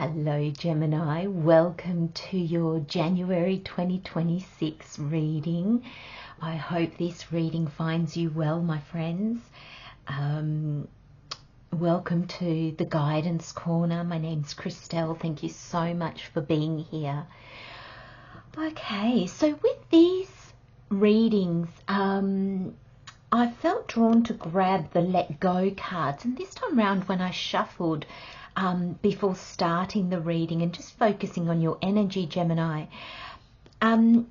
Hello Gemini, welcome to your January 2026 reading. I hope this reading finds you well, my friends. Welcome to the Guidance Corner. My name's Christelle. Thank you so much for being here. Okay, so with these readings, I felt drawn to grab the Let Go cards, and this time round when I shuffled before starting the reading and just focusing on your energy, Gemini, I've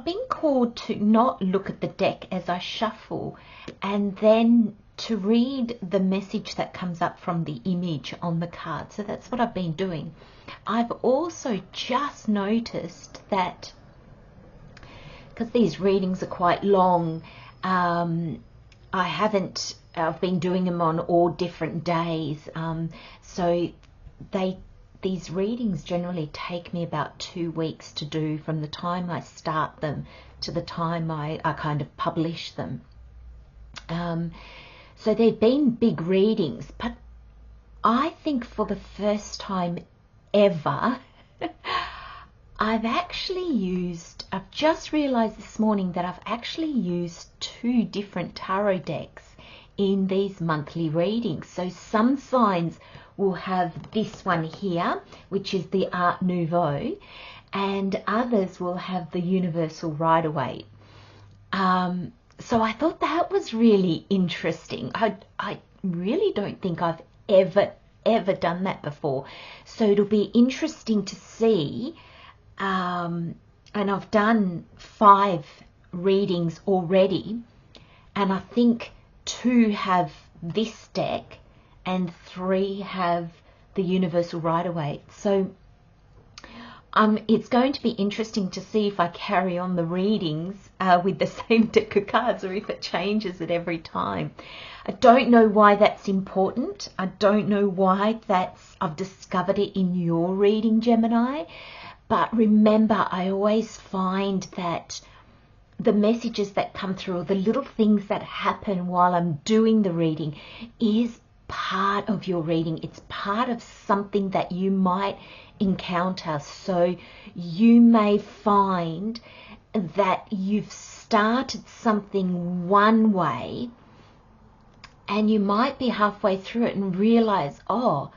been called to not look at the deck as I shuffle and then to read the message that comes up from the image on the card. So that's what I've been doing. I've also just noticed that because these readings are quite long, I've been doing them on all different days, so these readings generally take me about 2 weeks to do, from the time I start them to the time I kind of publish them. So they've been big readings, but I think for the first time ever, I've just realized this morning that I've actually used 2 different tarot decks in these monthly readings. So some signs will have this one here, which is the Art Nouveau, and others will have the Universal Rider-Waite. So I thought that was really interesting. I really don't think I've ever done that before. So it'll be interesting to see. And I've done 5 readings already, and I think 2 have this deck and 3 have the Universal Rider-Waite. So it's going to be interesting to see if I carry on the readings with the same deck of cards, or if it changes at every time. I don't know why that's important. I don't know why I've discovered it in your reading, Gemini. But remember, I always find that the messages that come through, or the little things that happen while I'm doing the reading, is part of your reading. It's part of something that you might encounter. So you may find that you've started something one way, and you might be halfway through it and realize, oh,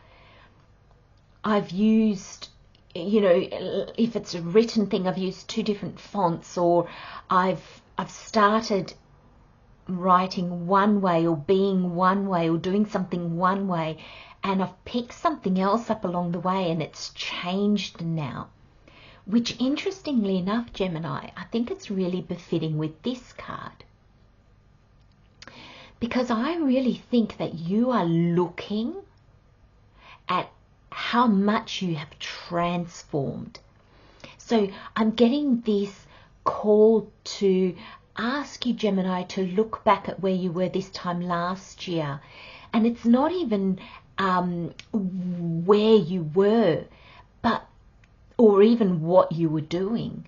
I've used, if it's a written thing, I've used 2 different fonts, or I've started writing one way, or being one way, or doing something one way, and I've picked something else up along the way, and it's changed now. Which, interestingly enough, Gemini, I think it's really befitting with this card, because I really think that you are looking at how much you have transformed. So I'm getting this call to ask you, Gemini, to look back at where you were this time last year. And it's not even where you were, or even what you were doing,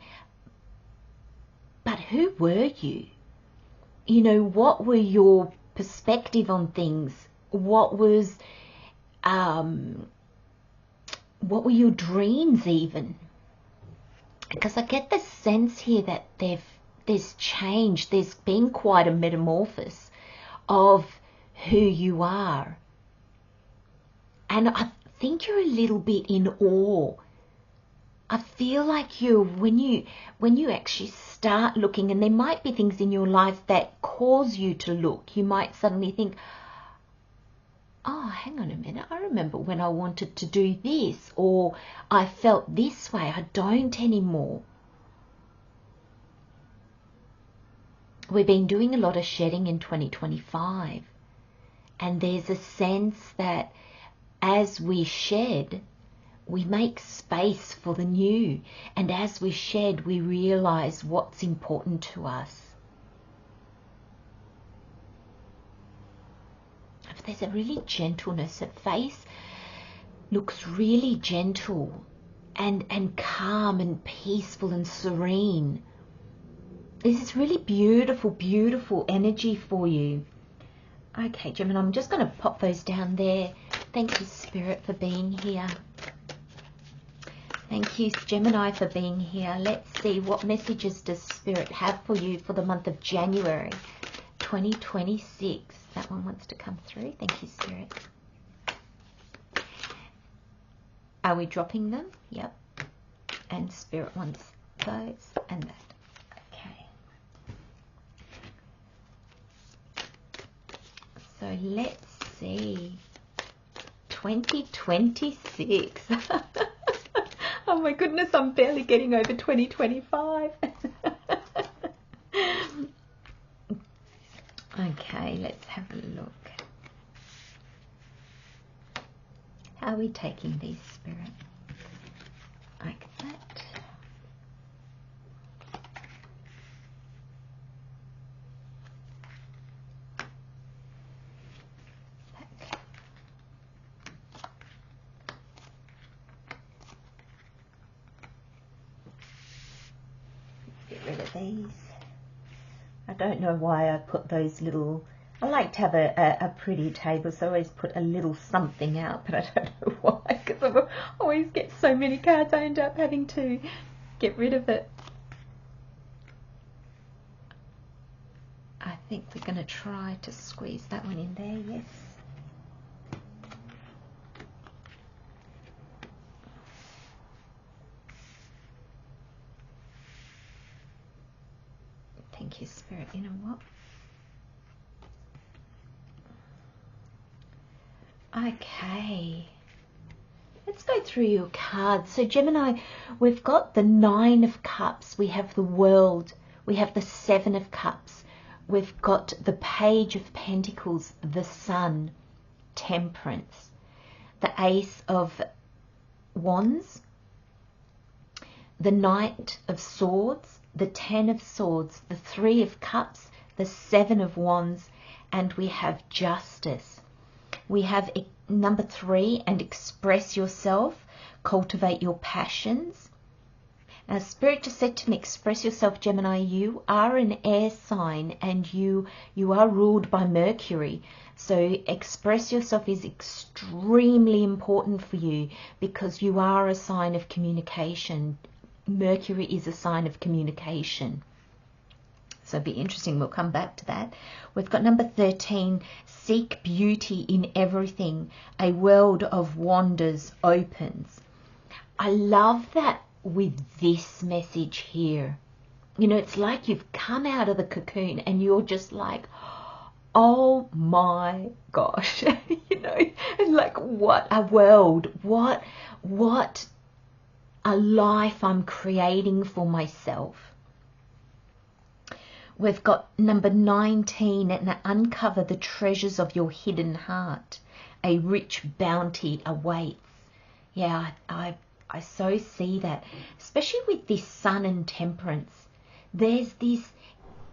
but who were you? What were your perspective on things? What were your dreams even? Because I get the sense here that there's change. There's been quite a metamorphosis of who you are. And I think you're a little bit in awe. I feel like when you actually start looking, and there might be things in your life that cause you to look, you might suddenly think, oh, hang on a minute, I remember when I wanted to do this, or I felt this way, I don't anymore. We've been doing a lot of shedding in 2025, and there's a sense that as we shed, we make space for the new, and as we shed, we realize what's important to us. There's a really gentleness. Her face looks really gentle and calm and peaceful and serene. This is really beautiful, beautiful energy for you. Okay, Gemini, I'm just going to pop those down there. Thank you, Spirit, for being here. Thank you, Gemini, for being here. Let's see, what messages does Spirit have for you for the month of January 2026? That one wants to come through. Thank you, Spirit. Are we dropping them? Yep. And Spirit wants those and that. Okay. So let's see. 2026. Oh my goodness, I'm barely getting over 2025. Okay, let's have a look. How are we taking these, Spirit? Like that. Get rid of these. I don't know why I put those little, I like to have a pretty table, so I always put a little something out, but I don't know why, because I always get so many cards I end up having to get rid of it. I think we're going to try to squeeze that one in there, yes. Thank you, Spirit. You know what? Okay. Let's go through your cards. So Gemini, we've got the 9 of Cups. We have the World. We have the 7 of Cups. We've got the Page of Pentacles, the Sun, Temperance, the Ace of Wands, the Knight of Swords, the 10 of Swords, the 3 of Cups, the 7 of Wands, and we have Justice. We have number 3, and express yourself, cultivate your passions. Now, Spirit just said to me, express yourself, Gemini. You are an air sign, and you are ruled by Mercury. So express yourself is extremely important for you, because you are a sign of communication. Mercury is a sign of communication. So it'll be interesting. We'll come back to that. We've got number 13, seek beauty in everything. A world of wonders opens. I love that with this message here. You know, it's like you've come out of the cocoon and you're just like, oh my gosh, you know, and like, what a world, what a life I'm creating for myself. We've got number 19, and uncover the treasures of your hidden heart. A rich bounty awaits. Yeah, I so see that, especially with this Sun and Temperance. There's this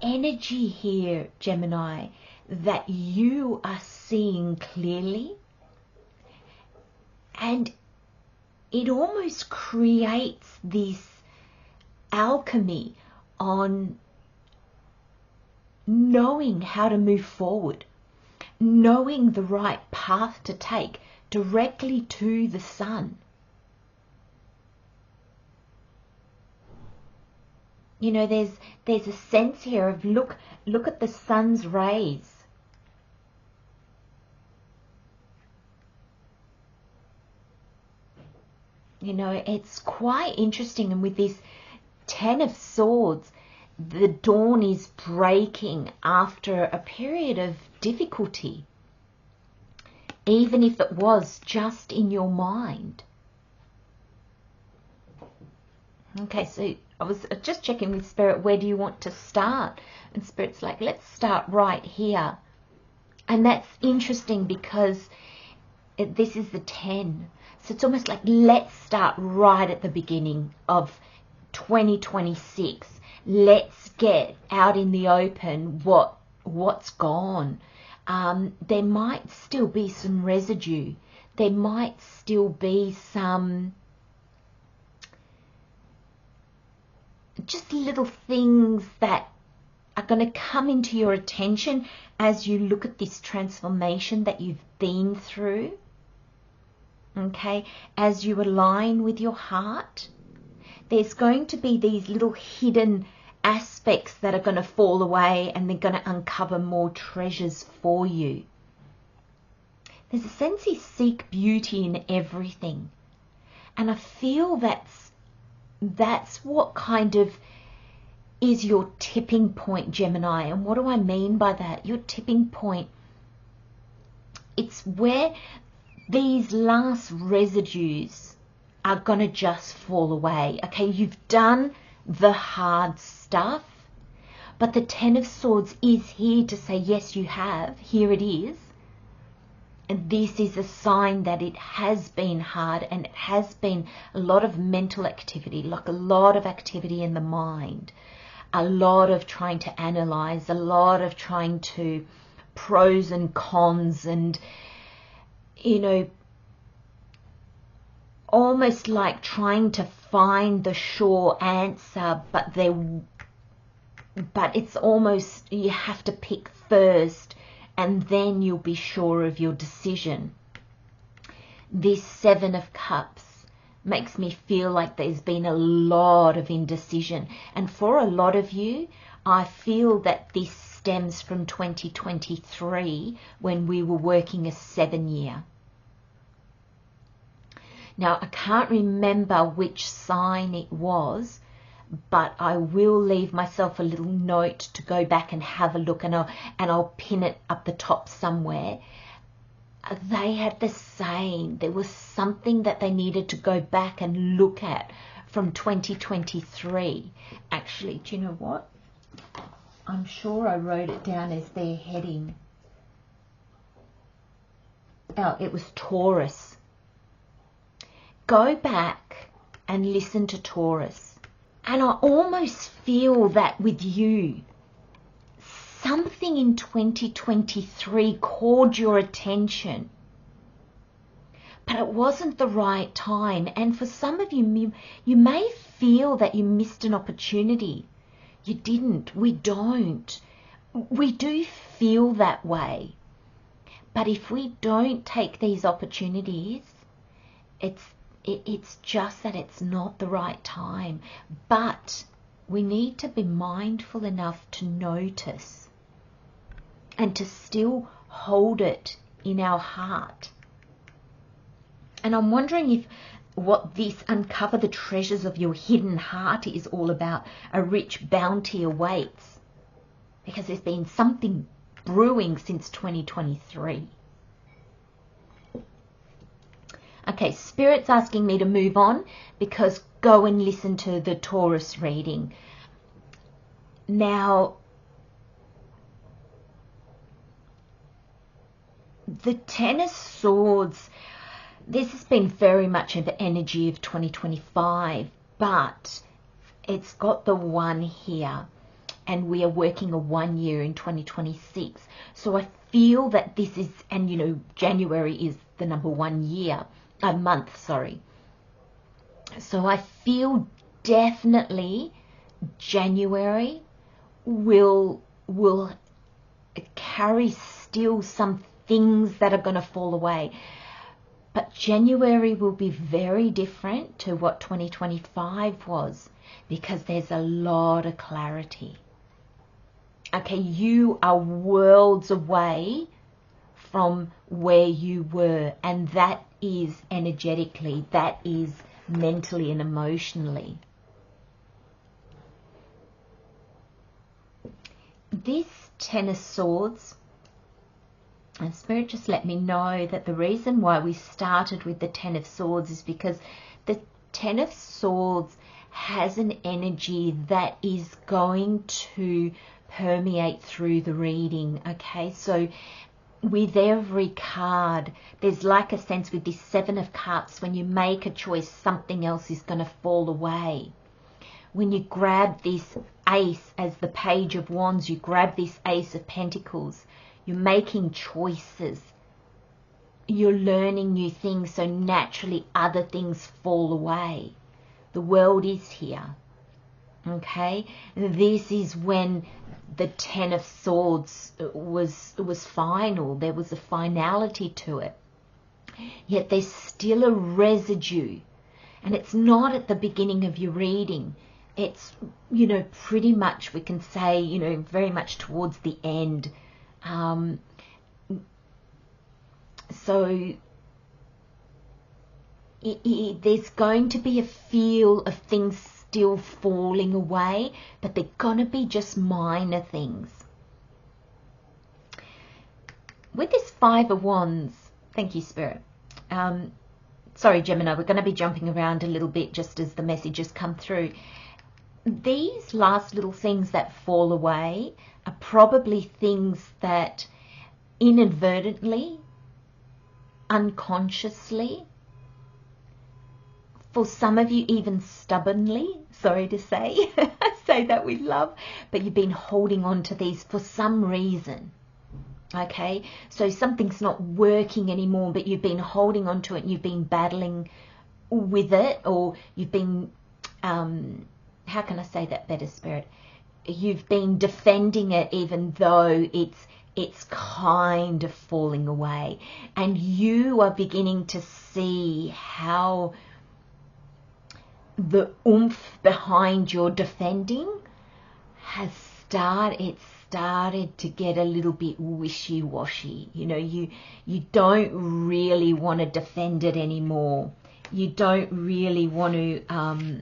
energy here, Gemini, that you are seeing clearly, and it almost creates this alchemy on knowing how to move forward, knowing the right path to take directly to the sun. You know, there's a sense here of look at the sun's rays. You know, it's quite interesting. And with this 10 of Swords, the dawn is breaking after a period of difficulty, even if it was just in your mind. Okay, so I was just checking with Spirit, where do you want to start? And Spirit's like, let's start right here. And that's interesting because this is the 10. So it's almost like, let's start right at the beginning of 2026. Let's get out in the open what's gone. There might still be some residue. There might still be some just little things that are going to come into your attention as you look at this transformation that you've been through. okay, as you align with your heart, there's going to be these little hidden aspects that are going to fall away, and they're going to uncover more treasures for you. There's a sense you seek beauty in everything. And I feel that's what kind of is your tipping point, Gemini. And what do I mean by that? Your tipping point, it's where these last residues are going to just fall away. Okay, you've done the hard stuff, but the Ten of Swords is here to say, yes, you have. Here it is. And this is a sign that it has been hard, and it has been a lot of mental activity, like a lot of activity in the mind, a lot of trying to analyze, a lot of trying to pros and cons, and, you know, almost like trying to find the sure answer, but it's almost, you have to pick first, and then you'll be sure of your decision. This Seven of Cups makes me feel like there's been a lot of indecision. And for a lot of you, I feel that this stems from 2023, when we were working a 7-year. Now, I can't remember which sign it was, but I will leave myself a little note to go back and have a look, and I'll pin it up the top somewhere. They had the same. There was something that they needed to go back and look at from 2023. Actually, do you know what? I'm sure I wrote it down as their heading. Oh, it was Taurus. Go back and listen to Taurus. And I almost feel that with you, something in 2023 called your attention, but it wasn't the right time. And for some of you, you may feel that you missed an opportunity. You didn't. We don't. We do feel that way. But if we don't take these opportunities, it's just that it's not the right time. But we need to be mindful enough to notice and to still hold it in our heart. And I'm wondering if what this Uncover the Treasures of Your Hidden Heart is all about. A rich bounty awaits, because there's been something brewing since 2023. Okay, Spirit's asking me to move on, because go and listen to the Taurus reading. Now, the Ten of Swords, this has been very much of the energy of 2025, but it's got the 1 here, and we are working a 1 year in 2026. So I feel that this is, and you know, January is the number 1 year. A month, sorry. So I feel definitely January will carry still some things that are going to fall away. But January will be very different to what 2025 was, because there's a lot of clarity. Okay, you are worlds away from where you were, and that is energetically, that is mentally and emotionally. This Ten of Swords, and Spirit just let me know that the reason why we started with the Ten of Swords is because the Ten of Swords has an energy that is going to permeate through the reading. Okay, so with every card, there's like a sense with this Seven of Cups, when you make a choice, something else is going to fall away. When you grab this Ace as the Page of Wands, you grab this Ace of Pentacles, you're making choices. You're learning new things, so naturally other things fall away. The World is here. Okay? This is when the Ten of Swords was final. There was a finality to it. yet there's still a residue. And it's not at the beginning of your reading. It's, you know, pretty much, we can say, you know, very much towards the end. So there's going to be a feel of things still falling away, but they're going to be just minor things. With this Five of Wands, thank you, Spirit. Sorry, Gemini, we're going to be jumping around a little bit just as the messages come through. These last little things that fall away are probably things that inadvertently, unconsciously, for some of you even stubbornly, sorry to say, say that with love, but you've been holding on to these for some reason. Okay, so something's not working anymore, but you've been holding on to it and you've been battling with it, or you've been, how can I say that better, Spirit? You've been defending it even though it's kind of falling away, and you are beginning to see how the oomph behind your defending has started to get a little bit wishy-washy. You know, you don't really want to defend it anymore. You don't really want to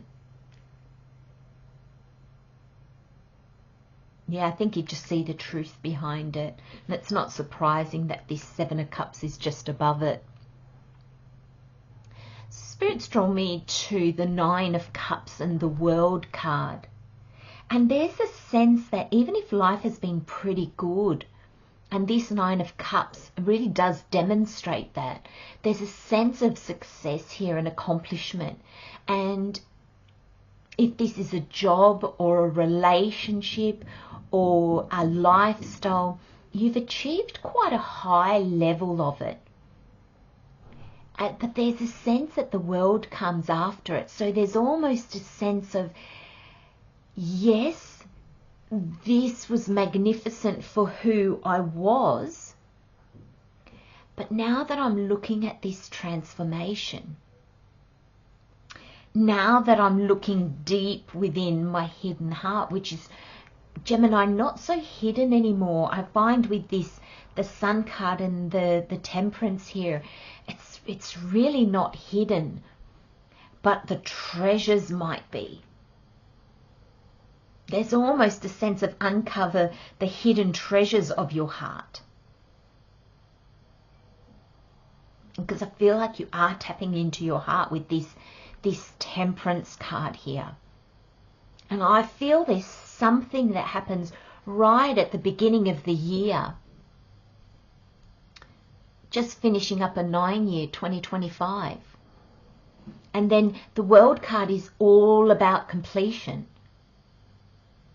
yeah, I think you just see the truth behind it. And it's not surprising that this Seven of Cups is just above it. Spirit's drawn me to the Nine of Cups and the World card. And there's a sense that even if life has been pretty good, and this Nine of Cups really does demonstrate that, there's a sense of success here and accomplishment. And if this is a job or a relationship or a lifestyle, you've achieved quite a high level of it. But there's a sense that the World comes after it. So there's almost a sense of, yes, this was magnificent for who I was, but now that I'm looking at this transformation, now that I'm looking deep within my hidden heart, which is, Gemini, not so hidden anymore. I find with this, the Sun card and the Temperance here, it's really not hidden, but the treasures might be. There's almost a sense of uncover the hidden treasures of your heart. Because I feel like you are tapping into your heart with this Temperance card here. And I feel there's something that happens right at the beginning of the year. Just finishing up a 9-year, 2025. And then the World card is all about completion.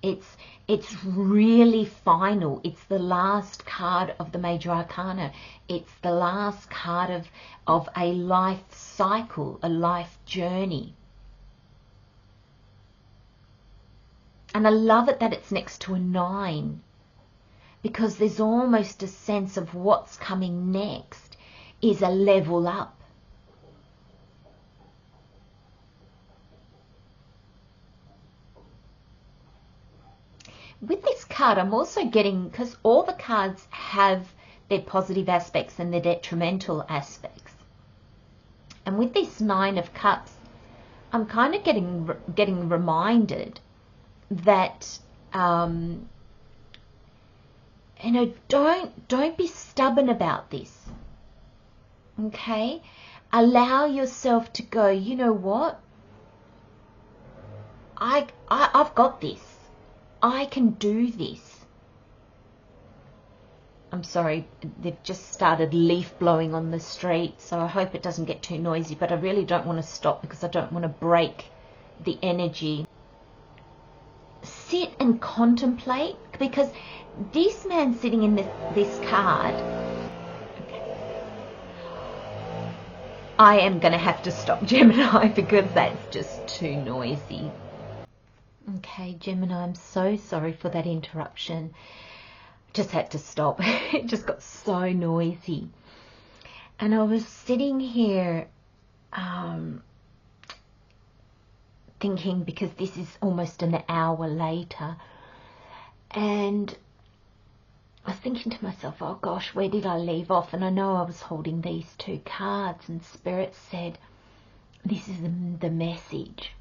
It's really final. It's the last card of the Major Arcana. It's the last card of a life cycle, a life journey. And I love it that it's next to a 9, because there's almost a sense of what's coming next is a level up. With this card, I'm also getting, because all the cards have their positive aspects and their detrimental aspects. And with this Nine of Cups, I'm kind of getting reminded that, you know, don't be stubborn about this. Okay? Allow yourself to go, you know what? I've got this. I can do this. I'm sorry, they've just started leaf blowing on the street, so I hope it doesn't get too noisy, but I really don't want to stop because I don't want to break the energy. Sit and contemplate, because this man sitting in this card, I am going to have to stop, Gemini, because that's just too noisy. Okay, Gemini, I'm so sorry for that interruption. Just had to stop. It just got so noisy. And I was sitting here thinking, because this is almost an hour later, and I was thinking to myself, oh gosh, where did I leave off? And I know I was holding these two cards, and Spirit said, this is the message.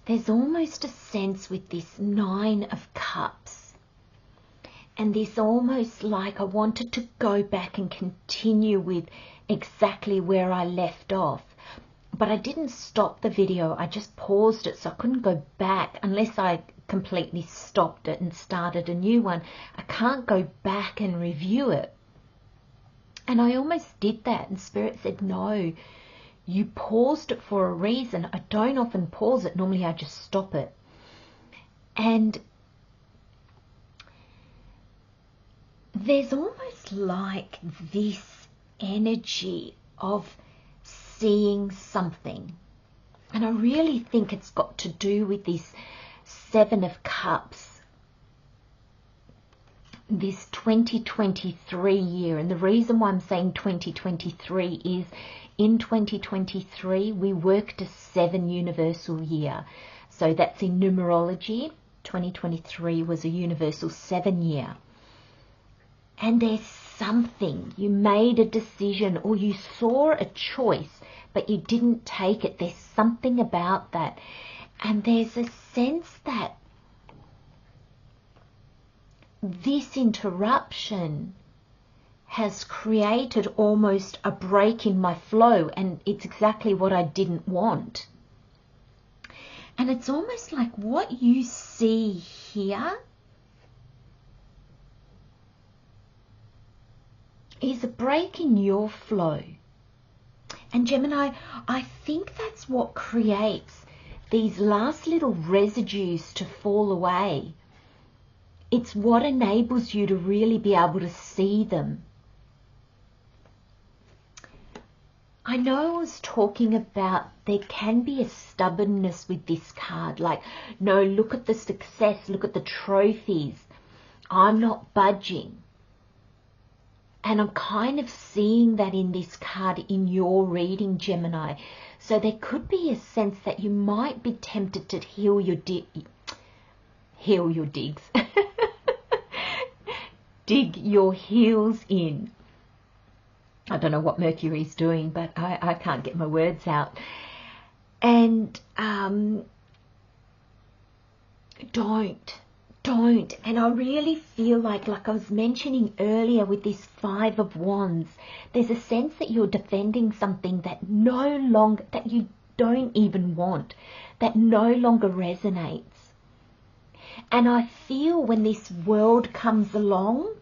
There's almost a sense with this 9 of Cups, and this almost like I wanted to go back and continue with exactly where I left off. But I didn't stop the video, I just paused it, so I couldn't go back unless I completely stopped it and started a new one. I can't go back and review it. And I almost did that, and Spirit said, no, you paused it for a reason. I don't often pause it, normally I just stop it. And there's almost like this energy of seeing something, and I really think it's got to do with this 7 of Cups, this 2023 year. And the reason why I'm saying 2023 is in 2023 we worked a 7 universal year, so that's in numerology. 2023 was a universal 7 year, and there's something, you made a decision or you saw a choice but you didn't take it. There's something about that, and there's a sense that this interruption has created almost a break in my flow, and it's exactly what I didn't want. And it's almost like what you see here is a break in your flow. And Gemini, I think that's what creates these last little residues to fall away. It's what enables you to really be able to see them. I know I was talking about there can be a stubbornness with this card, like, no, look at the success, look at the trophies, I'm not budging. And I'm kind of seeing that in this card in your reading, Gemini. So there could be a sense that you might be tempted to heal your digs. Dig your heels in. I don't know what Mercury's doing, but I can't get my words out. And don't. And I really feel like I was mentioning earlier with this 5 of Wands, there's a sense that you're defending something that that you don't even want, that no longer resonates. And I feel when this world comes along,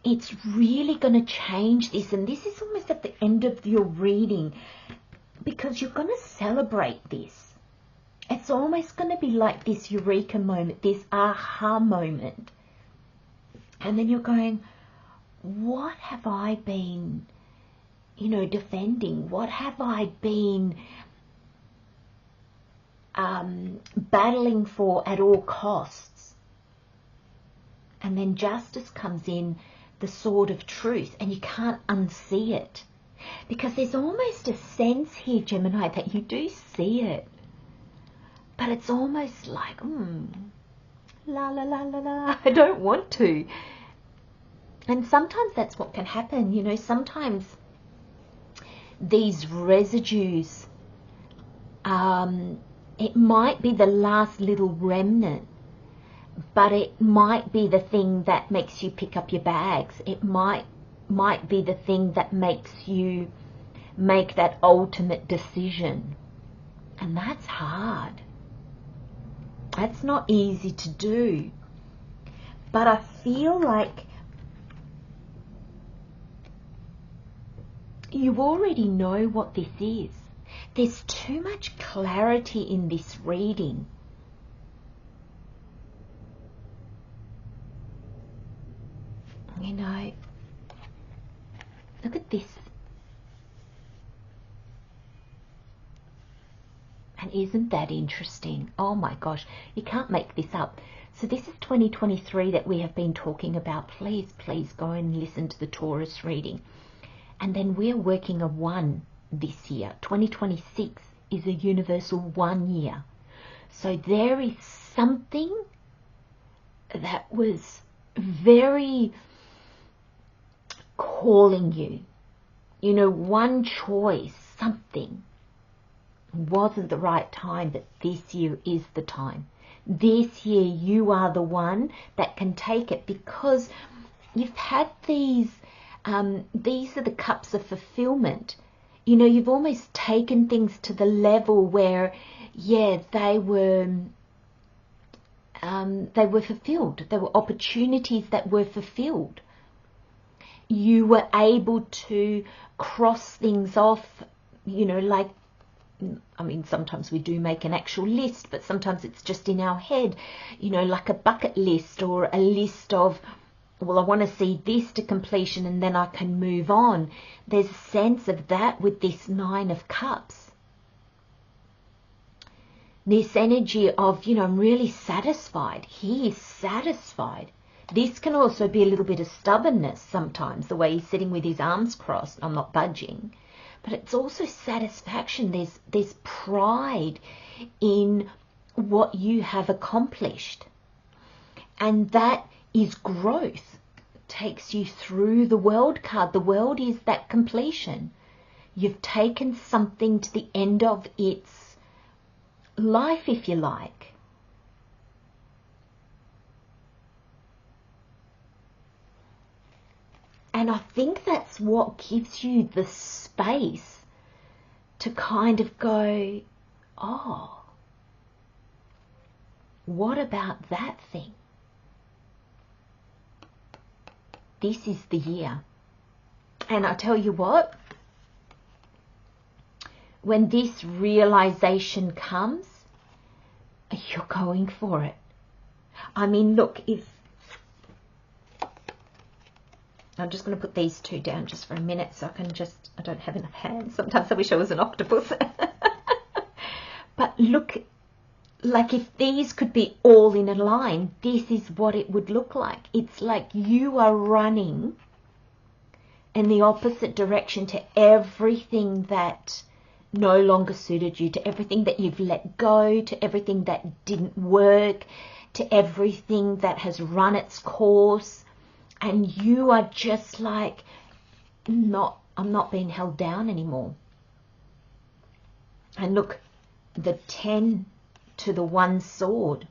it's really going to change this. And this is almost at the end of your reading, because you're going to celebrate this. It's almost going to be like this eureka moment, this aha moment. And then you're going, what have I been, defending? What have I been battling for at all costs? And then justice comes in, the sword of truth, and you can't unsee it. Because there's almost a sense here, Gemini, that you do see it. But it's almost like, la la la la la, I don't want to. And sometimes that's what can happen, sometimes these residues, it might be the last little remnant, but it might be the thing that makes you pick up your bags. It might be the thing that makes you make that ultimate decision. And that's hard. That's not easy to do. But I feel like you already know what this is. There's too much clarity in this reading. Look at this. And isn't that interesting? Oh my gosh, you can't make this up. So this is 2023 that we have been talking about. Please go and listen to the Taurus reading. And then we're working a 1 this year. 2026 is a universal 1 year. So there is something that was very calling you. You know, one choice, something wasn't the right time, but this year is the time. This year you are the one that can take it, because you've had these are the cups of fulfillment. You know, you've almost taken things to the level where, yeah, they were fulfilled. There were opportunities that were fulfilled. You were able to cross things off, you know, like, I mean, sometimes we do make an actual list, but sometimes it's just in our head, you know, like a bucket list or a list of, well, I want to see this to completion and then I can move on. There's a sense of that with this 9 of Cups. This energy of, you know, I'm really satisfied. He is satisfied. This can also be a little bit of stubbornness sometimes, the way he's sitting with his arms crossed, I'm not budging. But it's also satisfaction. There's pride in what you have accomplished. And that is growth. It takes you through the World card. The World is that completion. You've taken something to the end of its life, if you like. And I think that's what gives you the space to kind of go, oh, what about that thing? This is the year. And I tell you what, when this realization comes, you're going for it. I mean, look, if I'm just going to put these two down just for a minute so I don't have enough hands. Sometimes I wish I was an octopus. But look, like if these could be all in a line, this is what it would look like. It's like you are running in the opposite direction to everything that no longer suited you, to everything that you've let go, to everything that didn't work, to everything that has run its course. And you are just like, I'm not being held down anymore. And look, the 10 to the 1 sword.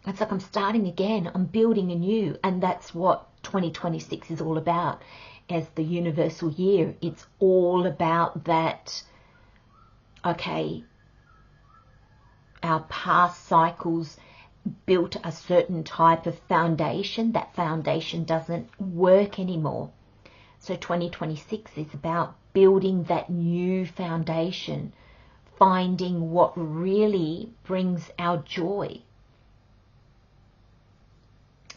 It's like I'm starting again. I'm building anew. And that's what 2026 is all about as the universal year. It's all about that, okay, our past cycles built a certain type of foundation. That foundation doesn't work anymore. So 2026 is about building that new foundation, finding what really brings our joy.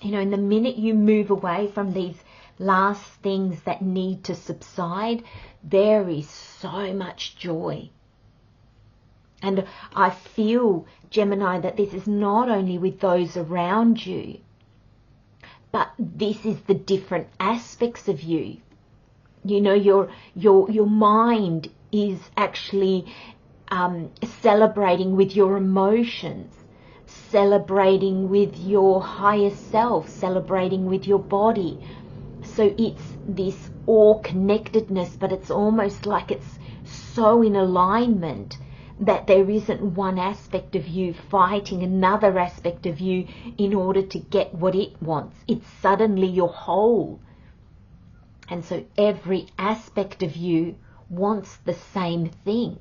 You know, in the minute you move away from these last things that need to subside, there is so much joy. And I feel, Gemini, that this is not only with those around you, but this is the different aspects of you. You know, your mind is actually celebrating with your emotions, celebrating with your higher self, celebrating with your body. So it's this all connectedness, but it's almost like it's so in alignment that there isn't one aspect of you fighting another aspect of you in order to get what it wants. It's suddenly you're whole. And so every aspect of you wants the same thing.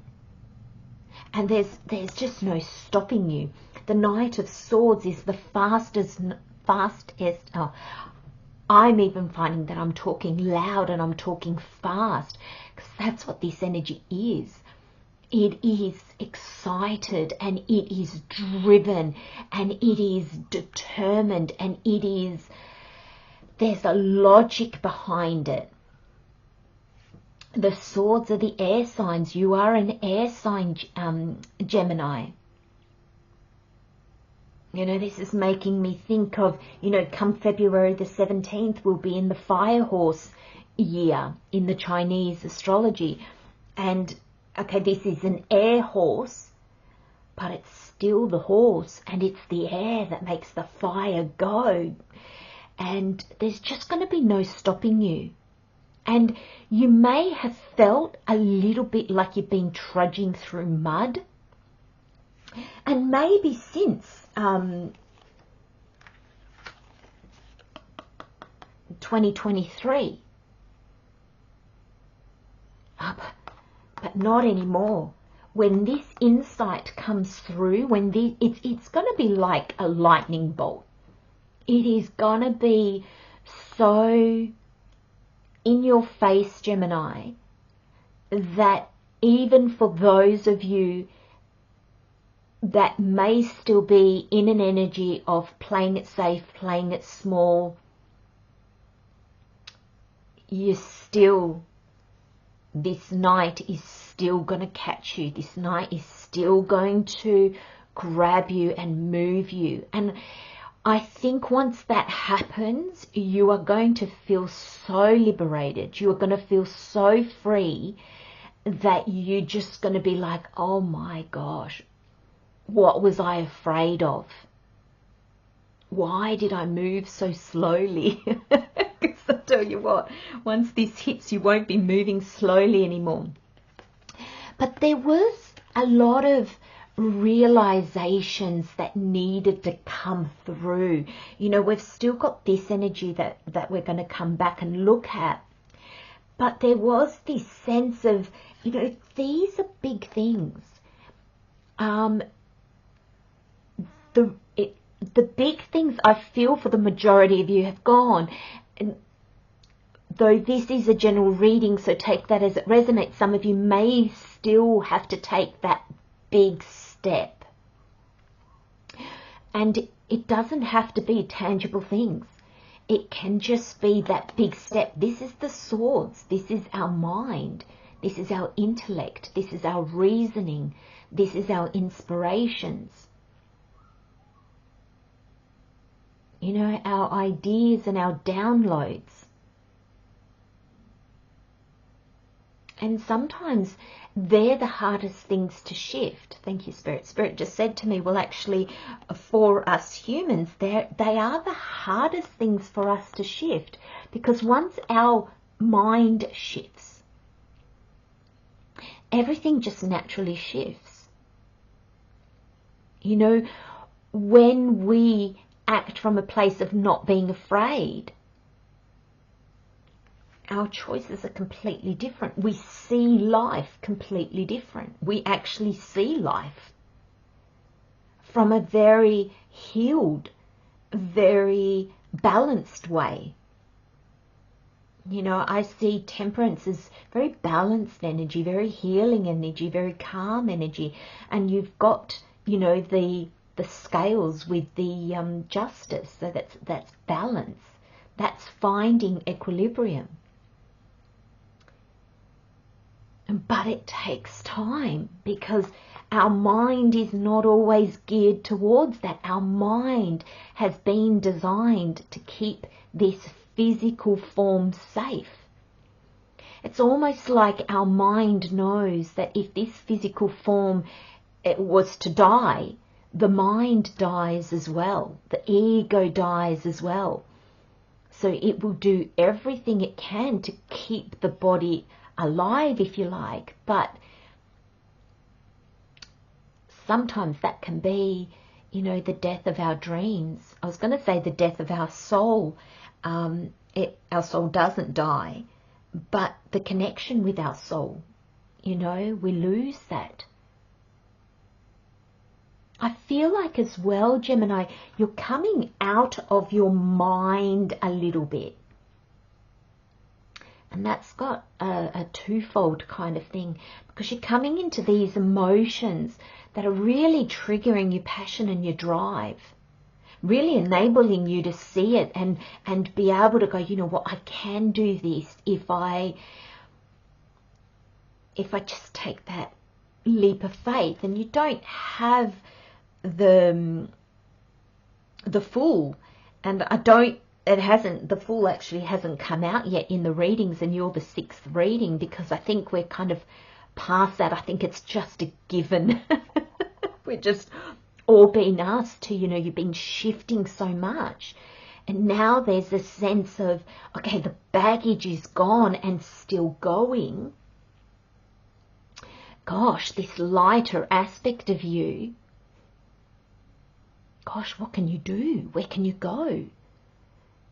And there's just no stopping you. The Knight of Swords is the fastest. I'm even finding that I'm talking loud and I'm talking fast, because that's what this energy is. It is excited and it is driven and it is determined and there's a logic behind it. The swords are the air signs. You are an air sign, Gemini. You know, this is making me think of, you know, come February the 17th, we'll be in the fire horse year in the Chinese astrology. And okay, this is an air horse, but it's still the horse, and it's the air that makes the fire go. And there's just going to be no stopping you. And you may have felt a little bit like you've been trudging through mud. And maybe since 2023. But not anymore. When this insight comes through, it's going to be like a lightning bolt. It is going to be so in your face, Gemini, that even for those of you that may still be in an energy of playing it safe, playing it small, this night is still going to catch you. This night is still going to grab you and move you. And I think once that happens, you are going to feel so liberated. You are going to feel so free that you're just going to be like, oh my gosh, what was I afraid of? Why did I move so slowly? Because I tell you what, once this hits, you won't be moving slowly anymore. But there was a lot of realizations that needed to come through. You know, we've still got this energy that we're going to come back and look at. But there was this sense of, you know, these are big things. The big things I feel for the majority of you have gone. And though this is a general reading, so take that as it resonates, some of you may still have to take that big step. And it doesn't have to be tangible things. It can just be that big step. This is the swords. This is our mind. This is our intellect. This is our reasoning. This is our inspirations. You know, our ideas and our downloads. And sometimes they're the hardest things to shift. Thank you, Spirit. Spirit just said to me, well, actually, for us humans, they are the hardest things for us to shift. Because once our mind shifts, everything just naturally shifts. You know, when we act from a place of not being afraid, our choices are completely different. We see life completely different. We actually see life from a very healed, very balanced way. You know, I see temperance as very balanced energy, very healing energy, very calm energy. And you've got, you know, the scales with the justice. So that's balance. That's finding equilibrium. But it takes time because our mind is not always geared towards that. Our mind has been designed to keep this physical form safe. It's almost like our mind knows that if this physical form was to die, the mind dies as well. The ego dies as well. So it will do everything it can to keep the body alive, if you like. But sometimes that can be, you know, the death of our dreams. I was going to say the death of our soul. Our soul doesn't die, but the connection with our soul, you know, we lose that. I feel like as well, Gemini, you're coming out of your mind a little bit. And that's got a twofold kind of thing, because you're coming into these emotions that are really triggering your passion and your drive, really enabling you to see it and be able to go, you know what, I can do this if I just take that leap of faith. And you don't have the full, and I don't it hasn't, the Fool actually hasn't come out yet in the readings, and you're the 6th reading, because I think we're kind of past that. I think it's just a given. We're just all being asked to, you know, you've been shifting so much. And now there's a sense of, okay, the baggage is gone and still going. Gosh, this lighter aspect of you. Gosh, what can you do? Where can you go?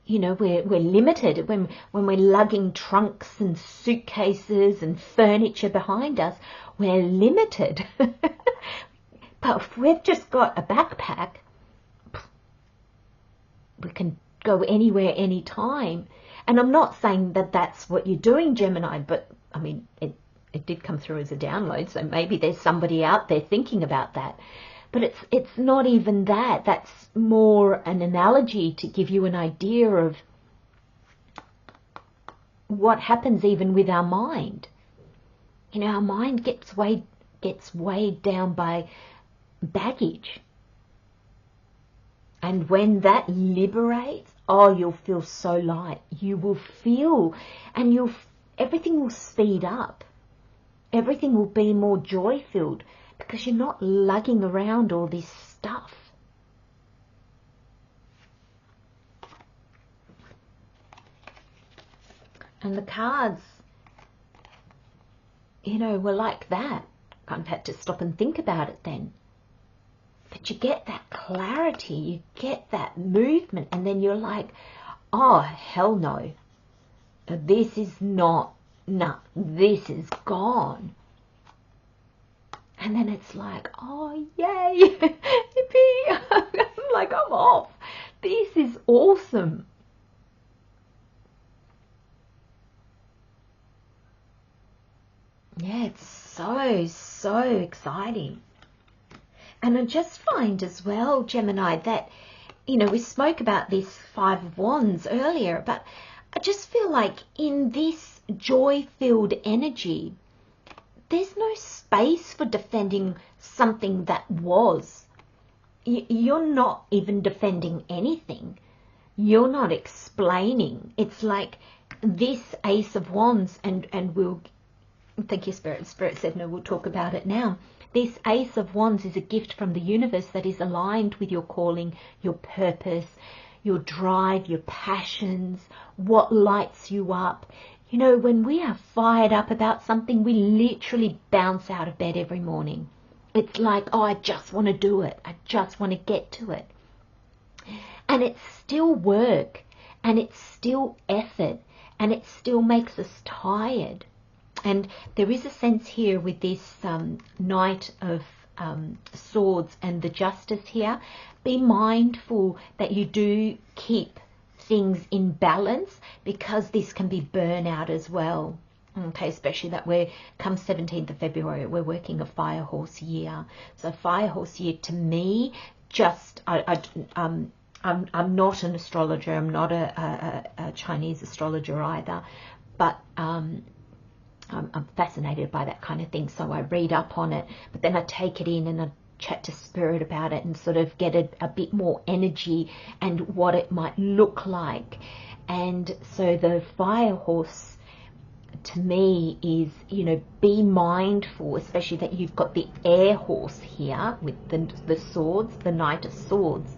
You know, we're limited when we're lugging trunks and suitcases and furniture behind us. We're limited. But if we've just got a backpack, we can go anywhere, anytime. And I'm not saying that that's what you're doing, Gemini, but I mean, it did come through as a download, so maybe there's somebody out there thinking about that. But it's not even that. That's more an analogy to give you an idea of what happens even with our mind. You know, our mind gets weighed down by baggage. And when that liberates, oh, you'll feel so light. You will feel, and everything will speed up. Everything will be more joy-filled because you're not lugging around all this stuff. And the cards, you know, were like that. Kind of had to stop and think about it then. But you get that clarity, you get that movement, and then you're like, oh, hell no. This is not, no, this is gone. And then it's like, oh, yay, yippee. I'm like, I'm off. This is awesome. Yeah, it's so exciting. And I just find as well, Gemini, that, you know, we spoke about this 5 of Wands earlier, but I just feel like in this joy-filled energy, there's no space for defending something that was. You're not even defending anything. You're not explaining. It's like this Ace of Wands, and we'll, thank you, Spirit. Spirit said, no, we'll talk about it now. This Ace of Wands is a gift from the universe that is aligned with your calling, your purpose, your drive, your passions, what lights you up. You know, when we are fired up about something, we literally bounce out of bed every morning. It's like, oh, I just want to do it. I just want to get to it. And it's still work, and it's still effort, and it still makes us tired. And there is a sense here with this Knight of Swords and the Justice here. Be mindful that you do keep things in balance, because this can be burnout as well. Okay, especially that we're, come 17th of February, we're working a fire horse year. So fire horse year to me, just, I'm not an astrologer. I'm not a Chinese astrologer either, but I'm fascinated by that kind of thing, so I read up on it, but then I take it in and I chat to Spirit about it and sort of get a bit more energy and what it might look like. And so the fire horse to me is, you know, be mindful, especially that you've got the air horse here with the swords, the Knight of Swords.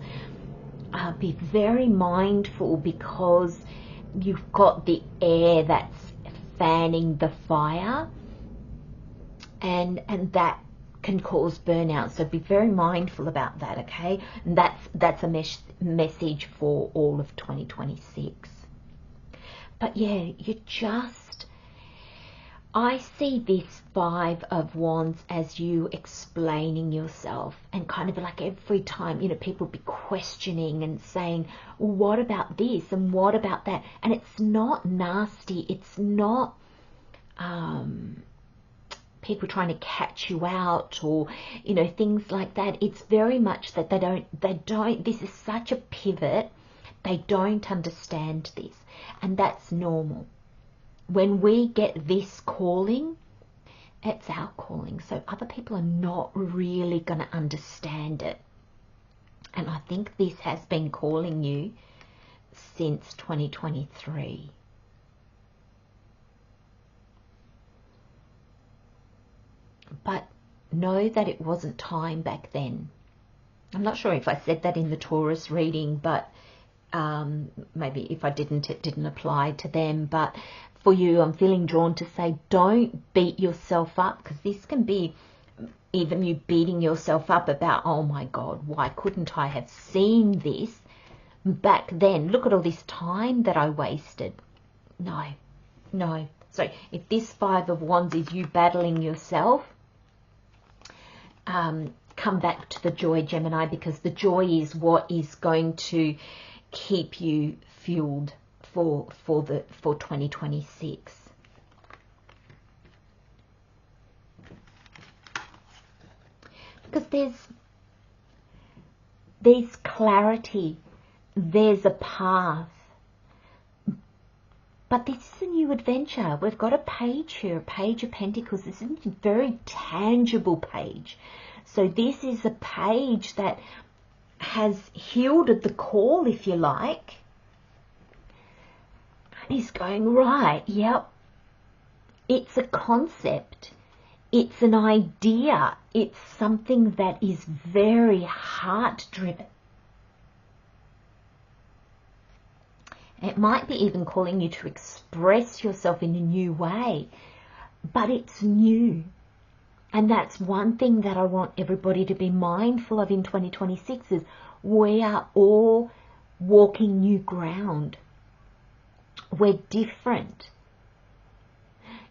Be very mindful, because you've got the air that's fanning the fire, and that can cause burnout. So be very mindful about that, okay? And that's a message for all of 2026. But yeah, I see this 5 of Wands as you explaining yourself, and kind of like every time, you know, people be questioning and saying, well, what about this and what about that? And it's not nasty. It's not people trying to catch you out, or, you know, things like that. It's very much that they don't, this is such a pivot. They don't understand this, and that's normal. When we get this calling, it's our calling. So other people are not really going to understand it. And I think this has been calling you since 2023. But know that it wasn't time back then. I'm not sure if I said that in the Taurus reading, but maybe if I didn't, it didn't apply to them. But for you, I'm feeling drawn to say, don't beat yourself up, because this can be even you beating yourself up about, oh my God, why couldn't I have seen this back then? Look at all this time that I wasted. No, no. So if this Five of Wands is you battling yourself, come back to the joy, Gemini, because the joy is what is going to keep you fueled for 2026. Because there's clarity, there's a path, but this is a new adventure. We've got a page here, a page of pentacles. This is a very tangible page. So this is a page that has heeded the call, if you like, and is going, right, yep, it's a concept, it's an idea, it's something that is very heart-driven. It might be even calling you to express yourself in a new way, but it's new. And that's one thing that I want everybody to be mindful of in 2026 is we are all walking new ground. We're different.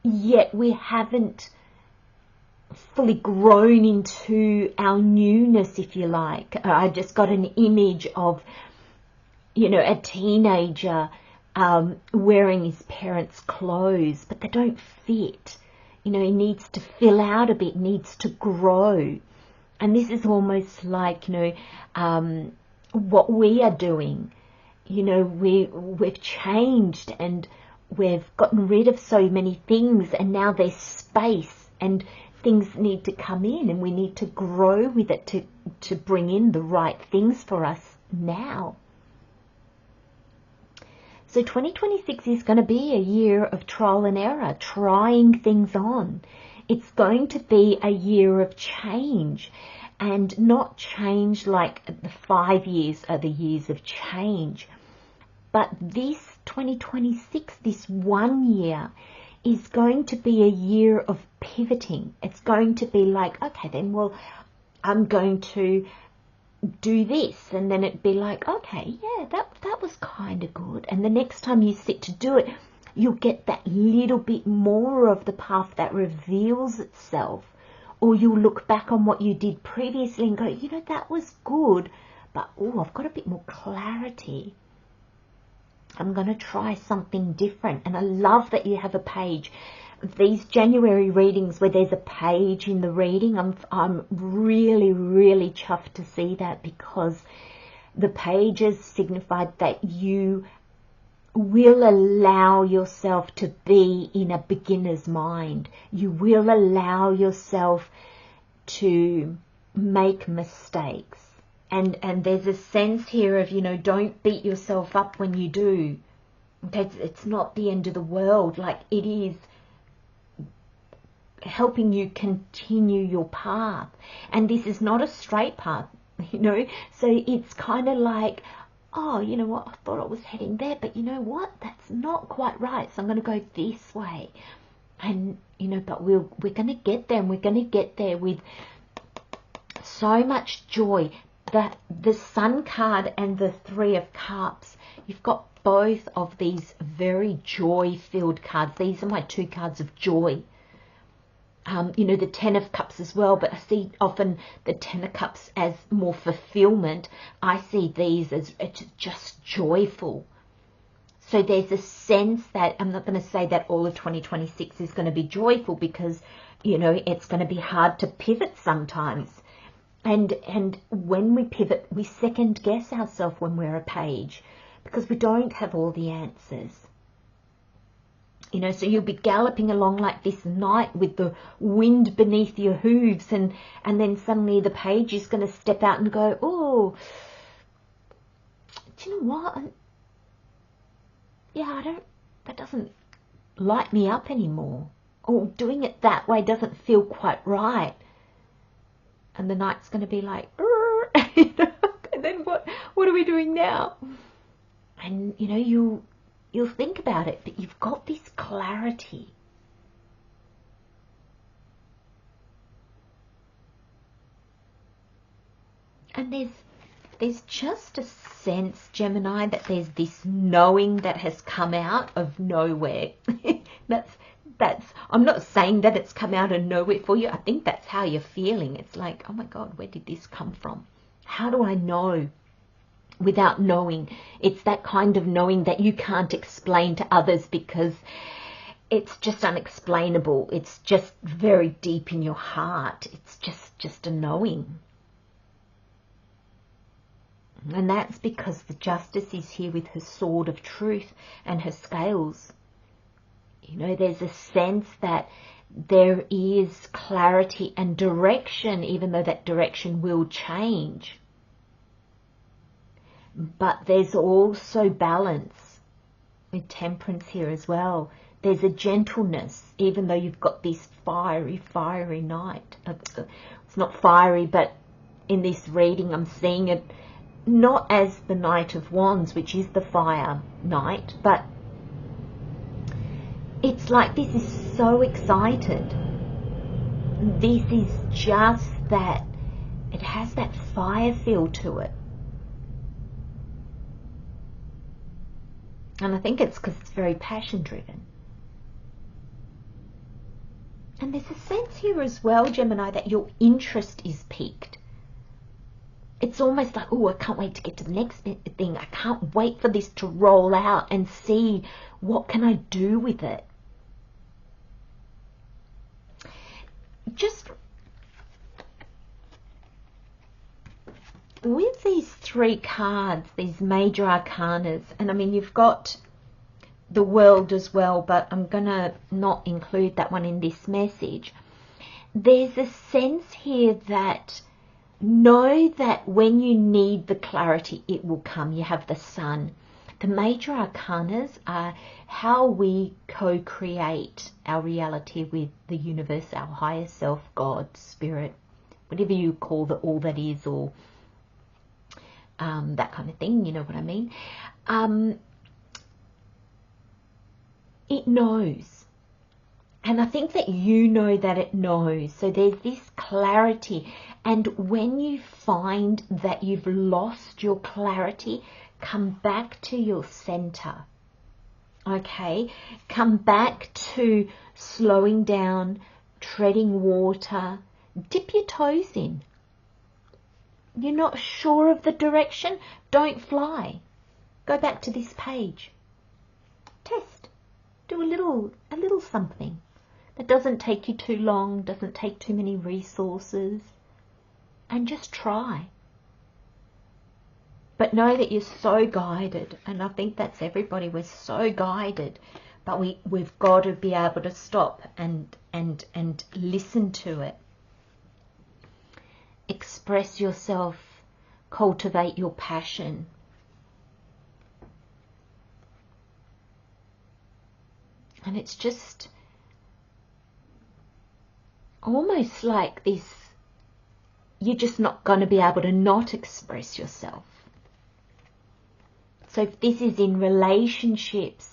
Yet we haven't fully grown into our newness, if you like. I just got an image of, you know, a teenager wearing his parents' clothes, but they don't fit. You know, he needs to fill out a bit, needs to grow. And this is almost like, you know, what we are doing. You know, we've changed and we've gotten rid of so many things, and now there's space and things need to come in, and we need to grow with it to bring in the right things for us now. So 2026 is going to be a year of trial and error, trying things on. It's going to be a year of change, and not change like the 5 years are the years of change. But this 2026, this 1 year, is going to be a year of pivoting. It's going to be like, okay, then, well, I'm going to do this, and then it'd be like, okay, yeah, that was kind of good. And the next time you sit to do it, you'll get that little bit more of the path that reveals itself. Or you'll look back on what you did previously and go, you know, that was good, but oh, I've got a bit more clarity. I'm going to try something different. And I love that you have a page. These January readings where there's a page in the reading, I'm really, really chuffed to see that, because the pages signified that you will allow yourself to be in a beginner's mind. You will allow yourself to make mistakes. And there's a sense here of, you know, don't beat yourself up when you do. Okay, it's not the end of the world. Like, it is helping you continue your path. And this is not a straight path, you know. So it's kind of like, oh, you know what, I thought I was heading there, but you know what, that's not quite right, so I'm going to go this way. And, you know, but we're going to get there, and we're going to get there with so much joy. The Sun card and the Three of Cups, you've got both of these very joy-filled cards. These are my two cards of joy. You know, the Ten of Cups as well, but I see often the Ten of Cups as more fulfillment. I see these as just joyful. So there's a sense that, I'm not going to say that all of 2026 is going to be joyful, because, you know, it's going to be hard to pivot sometimes. And when we pivot, we second guess ourselves when we're a page, because we don't have all the answers. You know, so you'll be galloping along like this knight with the wind beneath your hooves, and then suddenly the page is going to step out and go, oh, do you know what? that doesn't light me up anymore. Or doing it that way doesn't feel quite right. And the night's going to be like, and then what are we doing now? And, you'll think about it, but you've got this clarity. And there's just a sense, Gemini, that there's this knowing that has come out of nowhere. I'm not saying that it's come out of nowhere for you. I think that's how you're feeling. It's like, oh my God, where did this come from? How do I know without knowing? It's that kind of knowing that you can't explain to others because it's just unexplainable. It's just very deep in your heart. It's just a knowing. And that's because the Justice is here with her sword of truth and her scales. There's a sense that there is clarity and direction, even though that direction will change. But there's also balance with Temperance here as well. There's a gentleness, even though you've got this fiery night. It's not fiery, but in this reading I'm seeing it not as the Knight of Wands, which is the fire knight, but it's like this is so excited. This is just that, it has that fire feel to it. And I think it's because it's very passion driven. And there's a sense here as well, Gemini, that your interest is piqued. It's almost like, oh, I can't wait to get to the next thing. I can't wait for this to roll out and see what can I do with it. Just with these three cards, these major arcanas, and I mean, you've got the World as well, but I'm going to not include that one in this message. There's a sense here that know that when you need the clarity, it will come. You have the Sun. The major arcanas are how we co-create our reality with the universe, our higher self, God, Spirit, whatever you call all that is, or that kind of thing, you know what I mean? It knows. And I think that you know that it knows. So there's this clarity. And when you find that you've lost your clarity, come back to your center. Okay? Come back to slowing down, treading water. Dip your toes in. You're not sure of the direction? Don't fly. Go back to this page. Test. Do a little something. That doesn't take you too long, doesn't take too many resources. And just try. But know that you're so guided. And I think that's everybody. We're so guided. But we've got to be able to stop and listen to it. Express yourself. Cultivate your passion. And it's just almost like this, you're just not going to be able to not express yourself. So if this is in relationships,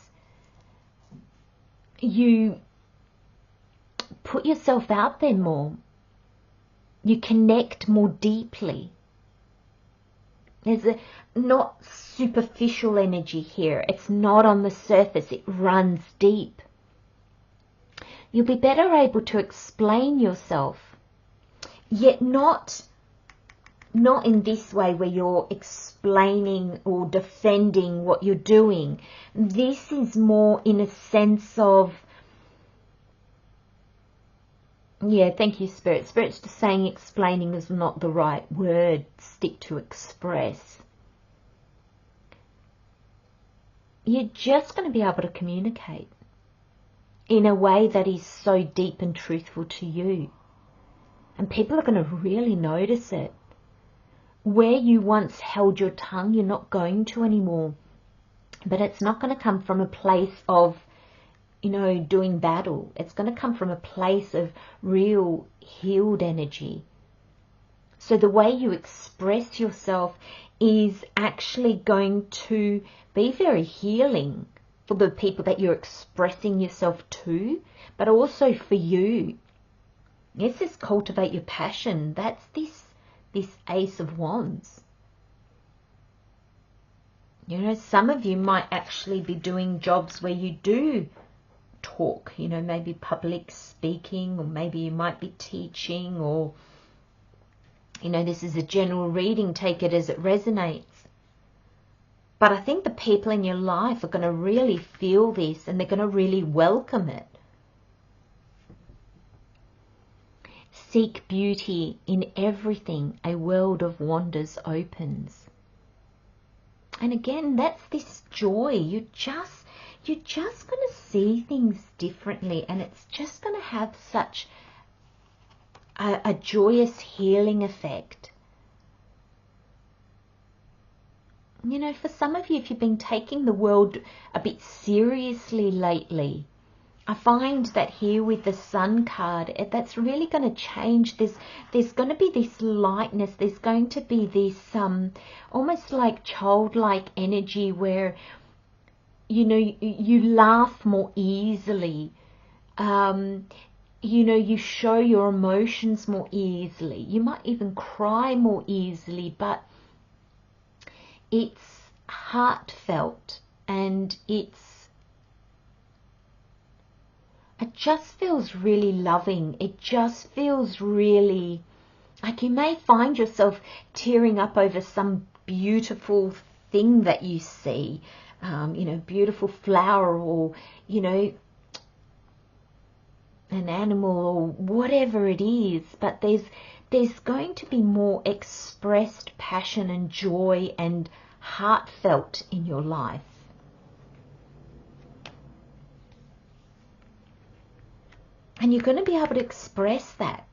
you put yourself out there more. You connect more deeply. There's a not superficial energy here. It's not on the surface. It runs deep. You'll be better able to explain yourself, yet not in this way where you're explaining or defending what you're doing. This is more in a sense of, yeah, thank you, Spirit. Spirit's just saying explaining is not the right word. Stick to express. You're just going to be able to communicate in a way that is so deep and truthful to you. And people are going to really notice it. Where you once held your tongue, you're not going to anymore. But it's not going to come from a place of, you know, doing battle. It's going to come from a place of real healed energy. So the way you express yourself is actually going to be very healing for the people that you're expressing yourself to, but also for you. Yes, this cultivate your passion. That's this Ace of Wands. You know, some of you might actually be doing jobs where you do talk, you know, maybe public speaking, or maybe you might be teaching, or, you know, this is a general reading, take it as it resonates. But I think the people in your life are going to really feel this, and they're going to really welcome it. Seek beauty in everything, a world of wonders opens. And again, that's this joy. You're just going to see things differently, and it's just going to have such a joyous healing effect. You know, for some of you, if you've been taking the world a bit seriously lately, I find that here with the Sun card, that's really going to change. There's going to be this lightness. There's going to be this almost like childlike energy where, you know, you laugh more easily. You know, you show your emotions more easily. You might even cry more easily, but it's heartfelt, and it just feels really loving. It just feels really like you may find yourself tearing up over some beautiful thing that you see, you know, beautiful flower, or, you know, an animal, or whatever it is. But there's going to be more expressed passion and joy and heartfelt in your life. And you're going to be able to express that.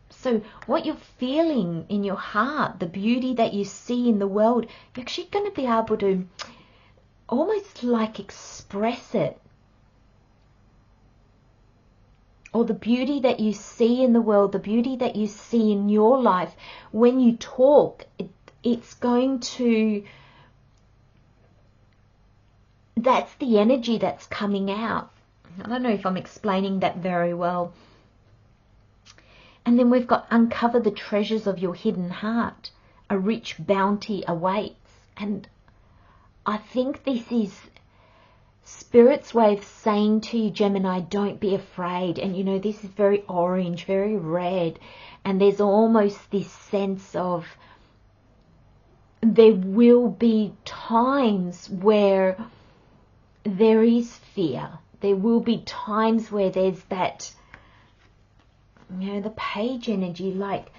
So what you're feeling in your heart, the beauty that you see in the world, you're actually going to be able to almost like express it. Or the beauty that you see in the world, the beauty that you see in your life, when you talk, it's going to, that's the energy that's coming out. I don't know if I'm explaining that very well. And then we've got uncover the treasures of your hidden heart. A rich bounty awaits. And I think this is Spirit's way of saying to you, Gemini, don't be afraid. And you know, this is very orange, very red. And there's almost this sense of there will be times where there is fear. There will be times where there's that, you know, the page energy, like,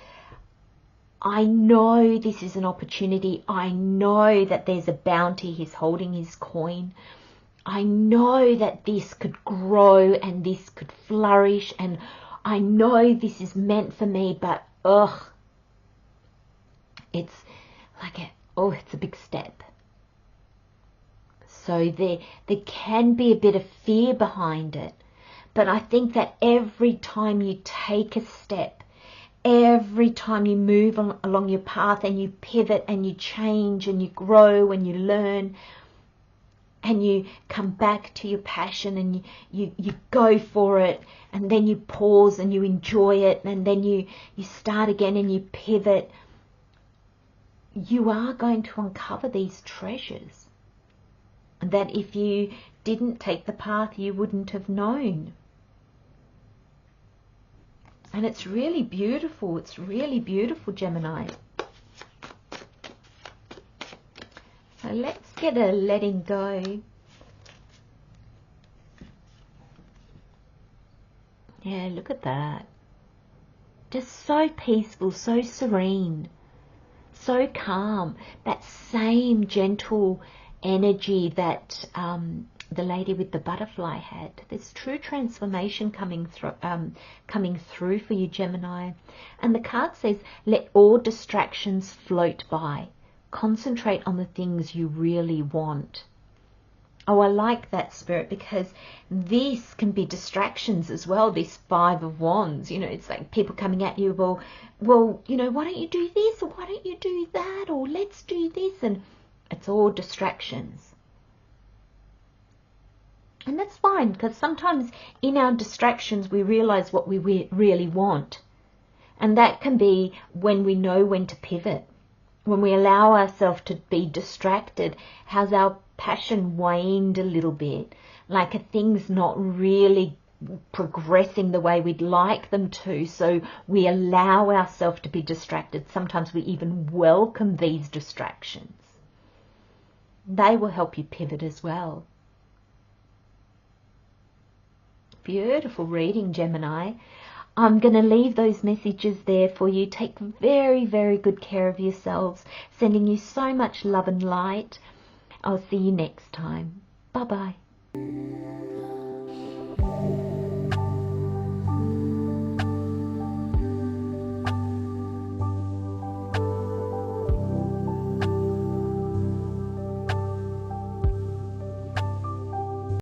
I know this is an opportunity. I know that there's a bounty. He's holding his coin. I know that this could grow and this could flourish, and I know this is meant for me, but it's like it's a big step. So there can be a bit of fear behind it. But I think that every time you take a step, every time you move along your path and you pivot and you change and you grow and you learn and you come back to your passion and you go for it, and then you pause and you enjoy it, and then you start again and you pivot, you are going to uncover these treasures that if you didn't take the path, you wouldn't have known. And it's really beautiful. It's really beautiful, Gemini. So let's get a letting go. Yeah, look at that. Just so peaceful, so serene, so calm. That same gentle energy that the lady with the butterfly had. There's true transformation coming through for you, Gemini. And the card says, let all distractions float by. Concentrate on the things you really want. Oh, I like that, Spirit, because this can be distractions as well, this Five of Wands. You know, it's like people coming at you, well, you know, why don't you do this, or why don't you do that, or let's do this, and it's all distractions. And that's fine, because sometimes in our distractions we realize what we really want. And that can be when we know when to pivot. When we allow ourselves to be distracted, how's our passion waned a little bit? Like a thing's not really progressing the way we'd like them to, so we allow ourselves to be distracted. Sometimes we even welcome these distractions. They will help you pivot as well. Beautiful reading, Gemini. I'm going to leave those messages there for you. Take very, very good care of yourselves. Sending you so much love and light. I'll see you next time. Bye-bye.